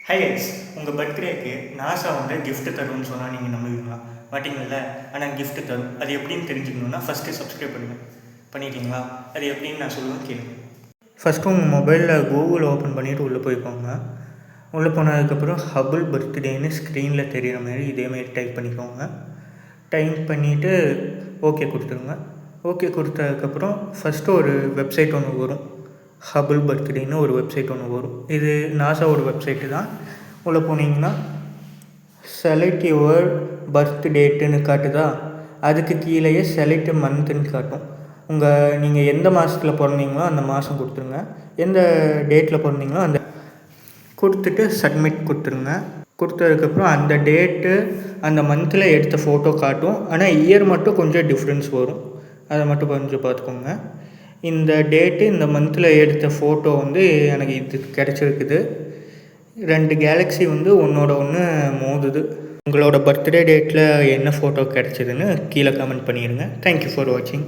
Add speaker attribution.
Speaker 1: Hi guys, உங்கள் பர்த்டேக்கு NASA வந்து gift தரும்னு சொன்னால் நீங்கள் நம்புவீங்களா? மாட்டிங்கள்ல. ஆனால் gift தரும். அது எப்படின்னு தெரிஞ்சுக்கணுன்னா ஃபஸ்ட்டு சப்ஸ்கிரைப் பண்ணுங்கள். பண்ணிட்டீங்களா? அது எப்படின்னு நான் சொல்லுவேன் கேளுங்க. ஃபஸ்ட்டு உங்கள் மொபைலில் கூகுள் ஓப்பன் பண்ணிவிட்டு உள்ளே போய்க்கோங்க. உள்ளே போனதுக்கப்புறம் ஹபிள் பர்த்டேன்னு ஸ்க்ரீனில் தெரிகிற மாதிரி இதேமாரி டைப் பண்ணிக்கோங்க. டைப் பண்ணிவிட்டு ஓகே கொடுத்துருங்க. ஓகே கொடுத்ததுக்கப்புறம் ஃபஸ்ட்டு ஒரு வெப்சைட் ஒன்று வரும். ஹபிள் பர்த்டேன்னு ஒரு வெப்சைட் ஒன்று வரும். இது நாசாவோட வெப்சைட்டு தான். உள்ளே போனீங்கன்னா செலக்ட் யுவர் பர்த் டேட்டுன்னு காட்டுதா, அதுக்கு கீழேயே செலக்ட் மந்த்துன்னு காட்டும். நீங்கள் எந்த மாதத்தில் பிறந்தீங்களோ அந்த மாதம் கொடுத்துருங்க. எந்த டேட்டில் பிறந்தீங்களோ அந்த கொடுத்துட்டு சப்மிட் கொடுத்துருங்க. கொடுத்ததுக்கப்புறம் அந்த டேட்டு அந்த மந்தில் எடுத்த ஃபோட்டோ காட்டும். ஆனால் இயர் மட்டும் கொஞ்சம் டிஃப்ரென்ஸ் வரும். அதை மட்டும் கொஞ்சம் பார்த்துக்கோங்க. இந்த டேட்டு இந்த மந்தில் எடுத்த ஃபோட்டோ வந்து எனக்கு இது கிடச்சிருக்குது. 2 கேலக்ஸி வந்து ஒன்றோட ஒன்று மோதுது. உங்களோட பர்த்டே டேட்டில் என்ன ஃபோட்டோ கிடச்சிதுன்னு கீழே கமெண்ட் பண்ணிடுங்க. தேங்க்யூ ஃபார் வாட்சிங்.